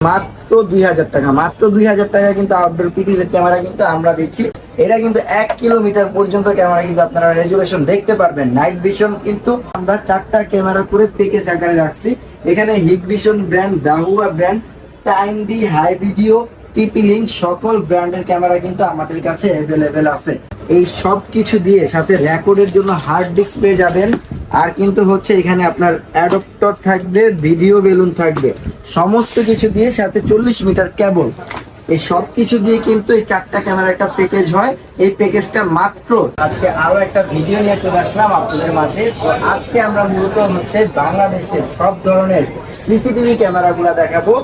মাত্র 2000 টাকা, মাত্র 2000 টাকা কিন্তু আউটডোর পিটিজেড ক্যামেরা কিন্তু আমরা দিচ্ছি। এটা কিন্তু 1 কিলোমিটার পর্যন্ত ক্যামেরা কিন্তু আপনারা রেজুলেশন দেখতে পারবেন। নাইট ভিশন কিন্তু আমরা 4টা ক্যামেরা করে প্যাকেজ আকারে রাখছি। এখানে হিগভিশন ব্র্যান্ড, দাহুয়া ব্র্যান্ড, টাইম ডি, হাই ভিডিও, টিপি লিঙ্ক সকল ব্র্যান্ডের ক্যামেরা কিন্তু আমাদের কাছে অ্যাভেলেবেল আছে। এই সব কিছু দিয়ে সাথে রেকর্ডের জন্য হার্ড ডিস্ক পেয়ে যাবেন। আর কিন্তু হচ্ছে এখানে আপনার অ্যাডাপ্টার থাকবে, ভিডিও বেলুন থাকবে, সমস্ত কিছু দিয়ে সাথে 40 মিটার কেবল। এই সব কিছু দিয়ে কিন্তু এই 4টা ক্যামেরা একটা প্যাকেজ হয়। এই প্যাকেজটা মাত্র আজকে আরো একটা ভিডিও নিয়ে চলে আসলাম আপনাদের মাঝে। তো আজকে আমরা মূলত হচ্ছে বাংলাদেশের সব ধরনের সিসিটিভি ক্যামেরাগুলো দেখাবো।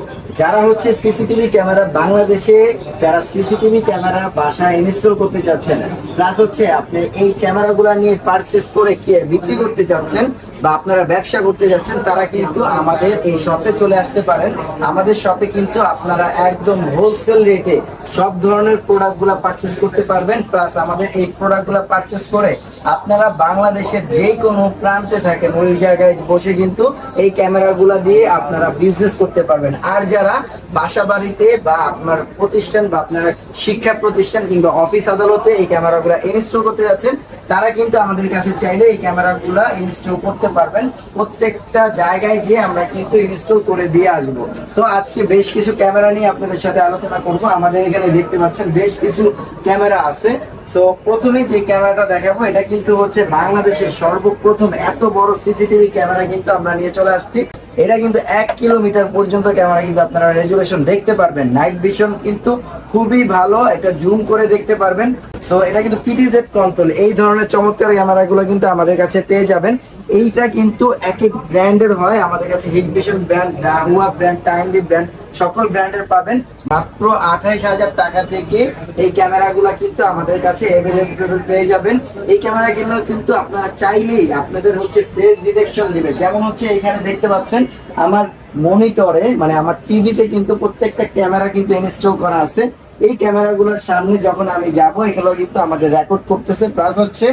যারা হচ্ছে সিসিটিভি ক্যামেরা বাংলাদেশে, যারা সিসিটিভি ক্যামেরা বাসায় ইনস্টল করতে চাচ্ছেন, প্লাস হচ্ছে আপনি এই ক্যামেরাগুলো নিয়ে পারচেজ করে বিক্রি করতে চাচ্ছেন বা আপনারা ব্যবসা করতে যাচ্ছেন, তারা কিন্তু আমাদের এই শপে চলে আসতে পারেন। আমাদের শপে কিন্তু আপনারা একদম হোলসেল রেটে সব ধরনের প্রোডাক্টগুলো পারচেজ করতে পারবেন। প্লাস আমাদের এই প্রোডাক্টগুলো পারচেজ করে আপনারা বাংলাদেশের যে কোনো প্রান্তে থাকেন ওই জায়গায় বসে কিন্তু এই ক্যামেরাগুলো দিয়ে আপনারা বিজনেস করতে পারবেন। আর যারা বাসা বাড়িতে বা আপনার প্রতিষ্ঠান বা আপনার শিক্ষা প্রতিষ্ঠান কিংবা অফিস আদালতে এই ক্যামেরাগুলো ইনস্টল করতে যাচ্ছেন, তারা কিন্তু আমাদের কাছে চাইলে এই ক্যামেরাগুলো ইনস্টল করতে পারবেন। প্রত্যেকটা জায়গায় গিয়ে আমরা কিন্তু ইনস্টল করে দিয়ে আসবো। সো আজকে বেশ কিছু ক্যামেরা নিয়ে আপনাদের সাথে আলোচনা করব। আমাদের এখানে দেখতে পাচ্ছেন বেশ কিছু ক্যামেরা আছে। সো প্রথমে যে ক্যামেরাটা দেখাবো, এটা কিন্তু হচ্ছে বাংলাদেশের সর্বপ্রথম এত বড় সিসিটিভি ক্যামেরা কিন্তু আমরা নিয়ে চলে আসছি। এটা কিন্তু 1 কিলোমিটার পর্যন্ত ক্যামেরা কিন্তু আপনারা রেজুলেশন দেখতে পারবেন। নাইট ভিশন কিন্তু খুবই ভালো, এটা জুম করে দেখতে পারবেন। সো এটা কিন্তু পিটিজেড কন্ট্রোল, এই ধরনের চমৎকার ক্যামেরাগুলো কিন্তু আমাদের কাছে পেয়ে যাবেন। এইটা কিন্তু এক এক ব্র্যান্ডের হয়। আমাদের কাছে হিগভিশন ব্র্যান্ড, দাহুয়া ব্র্যান্ড, টাইমডি ব্র্যান্ড সকল ব্র্যান্ডের পাবেন। মাত্র 28,000 টাকা থেকে এই ক্যামেরাগুলো কিন্তু আমাদের কাছে অ্যাভেলেবল পেয়ে যাবেন। এই ক্যামেরাগুলো কিন্তু আপনারা চাইলেই আপনাদের হচ্ছে ফেস ডিটেকশন দিবে। যেমন হচ্ছে এখানে দেখতে পাচ্ছেন আমার মনিটরে, মানে আমার টিভিতে কিন্তু প্রত্যেকটা ক্যামেরা কিন্তু ইনস্টল করা আছে। এই ক্যামেরাগুলোর সামনে যখন আমি যাবো, এগুলো কিন্তু আমাদের রেকর্ড করতেছে। প্লাস হচ্ছে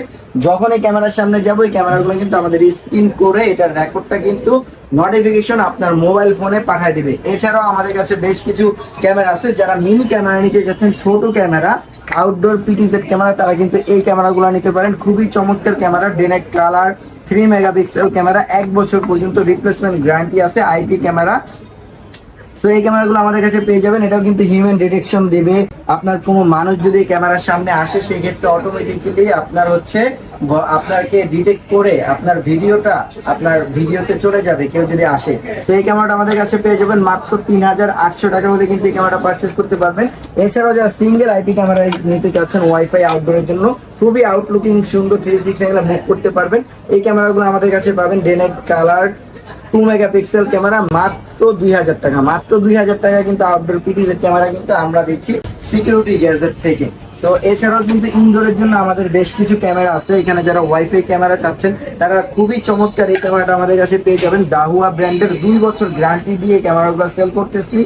যখন এই ক্যামেরার সামনে যাবো, এই ক্যামেরাগুলো কিন্তু আমাদের স্ক্রিন করে এটার রেকর্ডটা কিন্তু নোটিফিকেশন আপনার মোবাইল ফোনে পাঠিয়ে দিবে। এছাড়াও আমাদের কাছে বেশ কিছু ক্যামেরা আছে। যারা মিনি ক্যামেরা নিতে যাচ্ছেন, ছোট ক্যামেরা, আউটডোর পিটিজেড ক্যামেরা, তারা কিন্তু এই ক্যামেরাগুলো নিতে পারেন। খুবই চমৎকার camera, day night colour, 3 megapixel camera, 1 বছর পর্যন্ত রিপ্লেসমেন্ট গ্যারান্টি আছে, আইপি ক্যামেরা। সো এই ক্যামেরাগুলো আমাদের কাছে পেয়ে যাবেন। এটাও কিন্তু হিউম্যান ডিটেকশন দিবে। আপনার কোনো মানুষ যদি ক্যামেরার সামনে আসে, সেই ক্ষেত্রে অটোমেটিক্যালি আপনার হচ্ছে আপনাকে ডিটেক্ট করে আপনার ভিডিওটা আপনার ভিডিওতে চলে যাবে কেউ যদি আসে। সো এই ক্যামেরাটা আমাদের কাছে পেয়ে যাবেন মাত্র 3800 টাকা হলে কিন্তু এই ক্যামেরাটা পারচেস করতে পারবেন। এছাড়াও যারা সিঙ্গেল আইপি ক্যামেরা নিতে চাচ্ছেন ওয়াইফাই আউটডোরের জন্য, খুবই আউটলুকিং সুন্দর 360 এগুলো মুভ করতে পারবেন। এই ক্যামেরাগুলো আমাদের কাছে পাবেন। Day night colour, 2 megapixel camera, মাত্র 2000 টাকা, মাত্র 2000 টাকা কিন্তু আউটডোর পিটিজেড ক্যামেরা কিন্তু আমরা দিচ্ছি সিকিউরিটি গ্যাজেট থেকে। তো এছাড়াও কিন্তু ইনডোরের জন্য আমাদের বেশ কিছু ক্যামেরা আছে। এখানে যারা ওয়াইফাই ক্যামেরা চাচ্ছেন, তারা খুবই চমৎকার এই ক্যামেরাটা আমাদের কাছে পেয়ে যাবেন। দাহুয়া ব্র্যান্ডের 2 বছর গ্যারান্টি দিয়ে ক্যামেরাগুলো সেল করতেছি।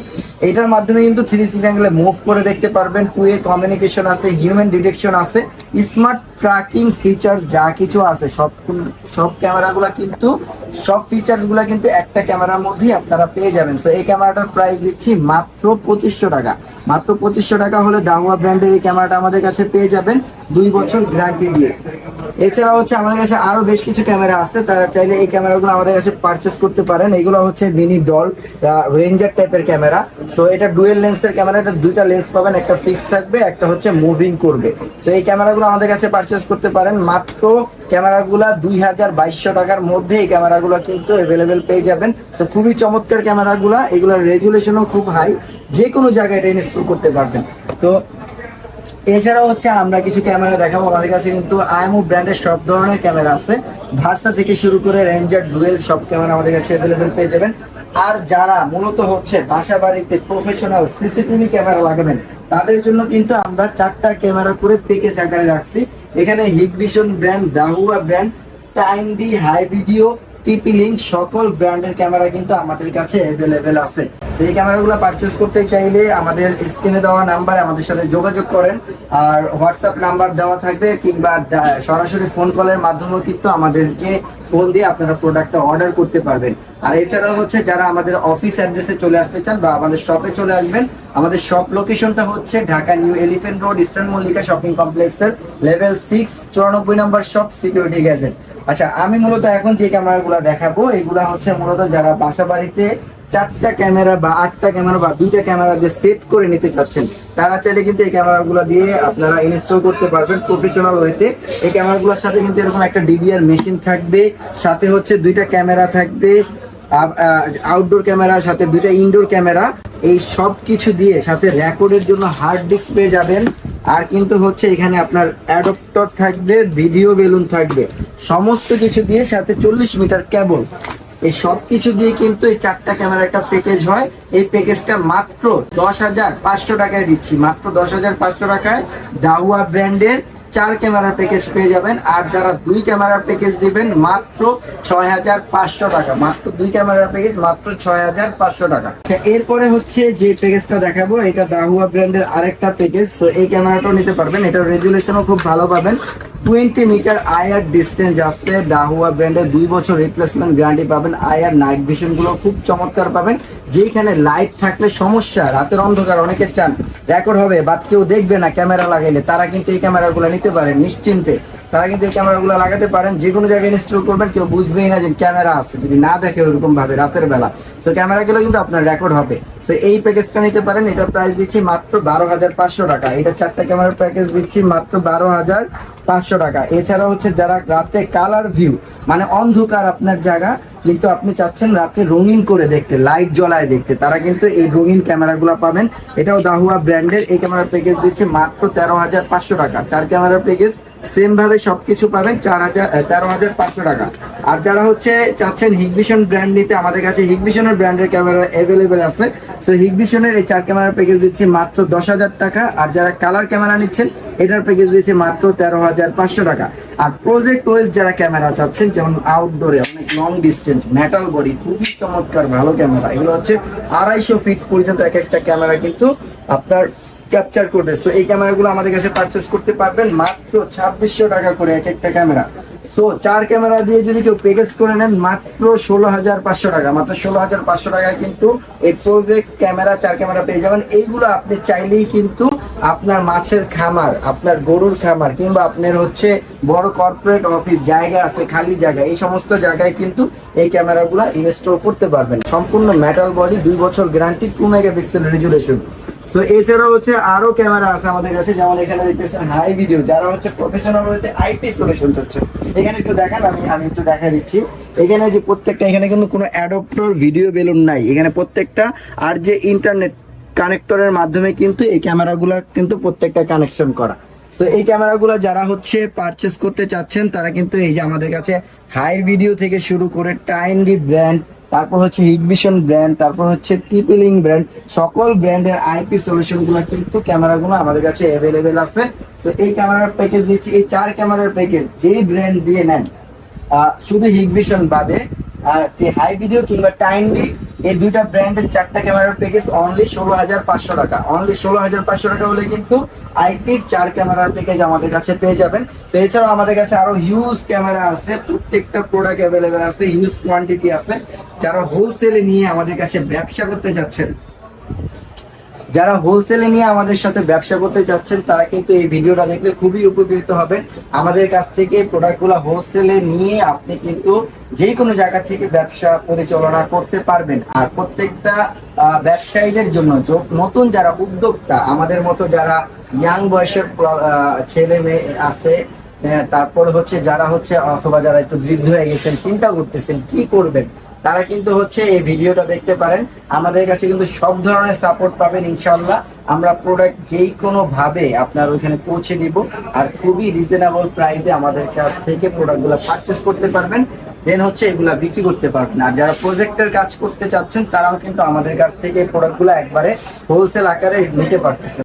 এটার মাধ্যমে কিন্তু 360 অ্যাঙ্গেলে মুভ করে দেখতে পারবেন। 2 ওয়ে কমিউনিকেশন আছে, হিউম্যান ডিটেকশন আছে, স্মার্ট ট্র্যাকিং ফিচার যা কিছু আছে সব ক্যামেরাগুলো কিন্তু সব ফিচারসগুলো কিন্তু একটা ক্যামেরার মধ্যেই আপনারা পেয়ে যাবেন। সো এই ক্যামেরাটার প্রাইস দিচ্ছি মাত্র 2500 টাকা। মাত্র 2500 টাকা হলে দাহুয়া ব্র্যান্ডের এই ক্যামেরাটা আমাদের কাছে পেয়ে যাবেন 2 বছর গ্যারান্টি দিয়ে। এছাড়া হচ্ছে আমাদের কাছে আরো বেশ কিছু ক্যামেরা আছে, তারা চাইলে এই ক্যামেরাগুলো আমাদের কাছে পারচেস করতে পারেন। এগুলো হচ্ছে মিনি ডল রেঞ্জার টাইপের ক্যামেরা। সো এটা ডুয়েল লেন্সের ক্যামেরা, এটা 2টা লেন্স পাবেন, একটা ফিক্স থাকবে, একটা হচ্ছে মুভিং করবে। সো এই ক্যামেরাগুলো আমাদের কাছে পারচেস করতে পারেন। মাত্র ক্যামেরাগুলা 2200 টাকার মধ্যে এই ক্যামেরাগুলো কিন্তু অ্যাভেলেবেল পেয়ে যাবেন। সো খুবই চমৎকার ক্যামেরাগুলা, এগুলোর রেজুলেশনও খুব হাই, যে কোনো জায়গায় এটা ইনস্টল করতে পারবেন। তো এছাড়াও হচ্ছে আমরা কিছু ক্যামেরা দেখাবো। আমাদের কাছে কিন্তু আইএমও ব্র্যান্ডের সব ধরনের ক্যামেরা আছে, ভার্সা থেকে শুরু করে রেঞ্জার, ডুয়েল সব ক্যামেরা আমাদের কাছে অ্যাভেলেবেল পেয়ে যাবেন। আর যারা মূলত হচ্ছে বাসা বাড়িতে প্রফেশনাল সিসিটিভি ক্যামেরা লাগাবেন, তাদের জন্য কিন্তু আমরা 4টা ক্যামেরা করে প্যাকেজ আকারে রাখছি। এখানে হিগভিশন ব্র্যান্ড, দাহুয়া ব্র্যান্ড, টাইম ডি, হাই ভিডিও, টিপি লিঙ্ক সকল ব্র্যান্ডের ক্যামেরা কিন্তু আমাদের কাছে অ্যাভেলেবেল আছে। তো এই ক্যামেরাগুলো পারচেস করতে চাইলে আমাদের স্ক্রিনে দেওয়া নাম্বারে আমাদের সাথে যোগাযোগ করেন, আর হোয়াটসঅ্যাপ নাম্বার দেওয়া থাকবে, কিংবা সরাসরি ফোন কলের মাধ্যমেও কিন্তু আমাদেরকে ফোন দিয়ে আপনারা প্রোডাক্টটা অর্ডার করতে পারবেন। আর এছাড়াও হচ্ছে যারা আমাদের অফিস অ্যাড্রেসে চলে আসতে চান বা আমাদের শপে চলে আসবেন, আমাদের শপ লোকেশনটা হচ্ছে Dhaka new elephant road, eastern Mallika shopping কমপ্লেক্সের লেভেল 6, 94 নম্বর শপ, সিকিউরিটি গ্যাজেট। আচ্ছা, আমি মূলত এখন যে ক্যামেরাগুলো দেখাবো এগুলা হচ্ছে মূলত যারা বাসা বাড়িতে 4টা ক্যামেরা বা 8টা ক্যামেরা বা 2টা ক্যামেরা দিয়ে সেট করে নিতে চাচ্ছেন, তারা চাইলে কিন্তু এই ক্যামেরাগুলো দিয়ে আপনারা ইনস্টল করতে পারবেন প্রফেশনাল ওয়েতে। এই ক্যামেরাগুলোর সাথে কিন্তু এরকম একটা ডিভিআর মেশিন থাকবে, সাথে হচ্ছে 2টা ক্যামেরা থাকবে, আউটডোর ক্যামেরার সাথে 2টা ইনডোর ক্যামেরা, এই সব কিছু দিয়ে সাথে রেকর্ডের জন্য হার্ড ডিস্ক পেয়ে যাবেন। আর কিন্তু হচ্ছে এখানে আপনার অ্যাডাপ্টার থাকবে, ভিডিও বেলুন থাকবে, সমস্ত কিছু দিয়ে সাথে 40 মিটার কেবল, এই সব কিছু দিয়ে কিন্তু এই 4টা ক্যামেরা একটা প্যাকেজ হয়। এই প্যাকেজটা মাত্র 10,500 টাকায় দিচ্ছি, মাত্র 10,500 টাকায় দাহুয়া ব্র্যান্ডের 4 ক্যামেরার প্যাকেজ পেয়ে যাবেন। আর যারা 2 ক্যামেরার প্যাকেজ দিবেন মাত্র 6,500 টাকা, মাত্র 2 ক্যামেরার প্যাকেজ মাত্র 6,500 টাকা। এরপরে হচ্ছে যে প্যাকেজটা দেখাবো এটা দাহুয়া ব্র্যান্ডের আরেকটা প্যাকেজ। তো এই ক্যামেরাটাও নিতে পারবেন, এটার রেজুলেশনও খুব ভালো পাবেন, 20 মিটার আইআর ডিস্টেন্স আসছে, দাহুয়া ব্র্যান্ডের 2 বছর রিপ্লেসমেন্ট গ্যারান্টি পাবেন। আইআর নাইট ভিশন গুলো খুব চমৎকার পাবেন, যেখানে লাইট থাকলে সমস্যা, রাতের অন্ধকার অনেকে চান রেকর্ড হবে বাট কেউ দেখবে না ক্যামেরা লাগাইলে, তারা কিন্তু এই ক্যামেরাগুলো নিতে পারেন নিশ্চিন্তে। তারা কিন্তু এই ক্যামেরাগুলো লাগাতে পারেন, যে কোনো জায়গায় ইনস্টল করবেন, কেউ বুঝবেই না যে ক্যামেরা আছে যদি না দেখে ওরকম ভাবে রাতের বেলা। সো ক্যামেরাগুলো কিন্তু আপনার রেকর্ড হবে। সো এই প্যাকেজটা নিতে পারেন, এটার প্রাইস দিচ্ছি মাত্র 12,500 টাকা। এটা 4টা ক্যামেরার প্যাকেজ দিচ্ছি মাত্র 12,500 টাকা। এছাড়া হচ্ছে যারা রাতে কালার ভিউ মানে অন্ধকার আপনার জায়গা, কিন্তু আপনি চাচ্ছেন রাতে রঙিন করে দেখতে, লাইট জ্বলায় দেখতে, তারা কিন্তু এই রঙিন ক্যামেরাগুলো পাবেন। এটাও দাহুয়া ব্র্যান্ডের, এই ক্যামেরার প্যাকেজ দিচ্ছে মাত্র 13,500 টাকা। 4 ক্যামেরার প্যাকেজ সেম ভাবে সবকিছু পাবেন 13,500 টাকা। আর যারা হচ্ছে চাচ্ছেন হিগভিশন ব্র্যান্ড নিতে, আমাদের কাছে হিগভিশনের ব্র্যান্ডের ক্যামেরা অ্যাভেলেবেল আছে। সো হিগভিশনের এই 4 ক্যামেরার প্যাকেজ দিচ্ছে মাত্র 10,000 টাকা। আর যারা কালার ক্যামেরা নিচ্ছেন এটার প্যাকেজ দিচ্ছে মাত্র 13,500 টাকা। আর প্রজেক্ট ওয়েস যারা ক্যামেরা চাচ্ছেন, যেমন আউটডোরে অনেক লং ডিস্টেন্স মেটাল বডি, খুবই চমৎকার ভালো ক্যামেরা, এগুলো হচ্ছে 250 ফিট পর্যন্ত এক একটা ক্যামেরা কিন্তু আপনার ক্যাপচার করবে। সো এই ক্যামেরাগুলো আমাদের কাছে পারচেস করতে পারবেন মাত্র 2,600 টাকা করে এক একটা ক্যামেরা। সো 4 ক্যামেরা দিয়ে যদি কেউ প্যাকেজ করে নেন মাত্র 16,500 টাকা, মাত্র 16,500 টাকায় কিন্তু এই প্রজেক্ট ক্যামেরা 4 ক্যামেরা পেয়ে যাবেন। এইগুলো আপনি চাইলেই কিন্তু আপনার মাছের খামার, আপনার গরুর খামার, কিংবা আপনার হচ্ছে বড় কর্পোরেট অফিস জায়গা আছে খালি জায়গা, এই সমস্ত জায়গায় কিন্তু এই ক্যামেরাগুলো ইনস্টল করতে পারবেন। সম্পূর্ণ মেটাল বডি, 2 বছর গ্যারান্টি, 2 মেগাপিক্সেল রেজুলেশন। সো এছাড়াও হচ্ছে আরো ক্যামেরা আছে আমাদের কাছে, যেমন এখানে দেখতেছেন হাই ভিডিও, যারা হচ্ছে প্রফেশনাল হইতে আইপি সলিউশন হচ্ছে, এখানে একটু দেখেন, আমি একটু দেখা দিচ্ছি। এখানে যে প্রত্যেকটা, এখানে কিন্তু কোনো অ্যাডাপ্টর ভিডিও বেলুন নাই, এখানে প্রত্যেকটা আর যে ইন্টারনেট কানেক্টরের মাধ্যমে কিন্তু এই ক্যামেরাগুলো কিন্তু প্রত্যেকটা কানেকশন করা। তো এই ক্যামেরাগুলো যারা হচ্ছে পারচেস করতে চাচ্ছেন, তারা কিন্তু এই যে আমাদের কাছে হাই ভিডিও থেকে শুরু করে টাইনডি ব্র্যান্ড, তারপর হচ্ছে হিগভিশন ব্র্যান্ড, তারপর হচ্ছে টিপিলিং ব্র্যান্ড, সকল ব্র্যান্ডের আইপি সলিউশনগুলো কিন্তু ক্যামেরাগুলো আমাদের কাছে অ্যাভেলেবেল আছে। সো এই ক্যামেরার প্যাকেজ দিচ্ছি, এই 4 ক্যামেরার প্যাকেজ যেই ব্র্যান্ড দিয়ে নেন, শুধু হিগভিশন বাদে হাই ভিডিও কিংবা টাইনডি, এই 2টা ব্র্যান্ডের 4টা ক্যামেরার প্যাকেজ অনলি 16,500 টাকা। অনলি 16,500 টাকা হলে কিন্তু আইপির 4 ক্যামেরার প্যাকেজ আমাদের কাছে পেয়ে যাবেন। তো এছাড়াও আমাদের কাছে আরো হিউজ ক্যামেরা আছে, প্রত্যেকটা প্রোডাক্ট অ্যাভেলেবেল আছে, হিউজ কোয়ান্টিটি আছে। যারা হোলসেলে নিয়ে আমাদের কাছে ব্যবসা করতে যাচ্ছেন, যারা হোলসেলে নিয়ে আমাদের সাথে ব্যবসা করতে যাচ্ছেন, তারা কিন্তু এই ভিডিওটা দেখলে খুবই উপকৃত হবেন। আমাদের কাছ থেকে প্রোডাক্টগুলো হোলসেলে নিয়ে আপনি কিন্তু যে কোনো জায়গা থেকে ব্যবসা পরিচালনা করতে পারবেন। আর প্রত্যেকটা ব্যবসায়ীদের জন্য, নতুন যারা উদ্যোক্তা, আমাদের মতো যারা ইয়াং বয়সের ছেলে মেয়ে আছে, তারপর হচ্ছে যারা হচ্ছে অথবা যারা একটু বৃদ্ধ হয়ে গেছেন, চিন্তা করতেছেন কি করবেন, তারা কিন্তু হচ্ছে এই ভিডিওটা দেখতে পারেন। আমাদের কাছে কিন্তু সব ধরনের সাপোর্ট পাবেন ইনশাআল্লাহ। আমরা প্রোডাক্ট যেই কোনো ভাবে আপনার ওইখানে পৌঁছে দিব, আর খুবই রিজনেবল প্রাইসে আমাদের কাছ থেকে প্রোডাক্টগুলো পারচেস করতে পারবেন, দেন হচ্ছে এগুলা বিক্রি করতে পারবেন। আর যারা প্রজেক্টের কাজ করতে চাচ্ছেন, তারাও কিন্তু আমাদের কাছ থেকে প্রোডাক্টগুলো একবারে হোলসেল আকারে নিতে পারতেছেন।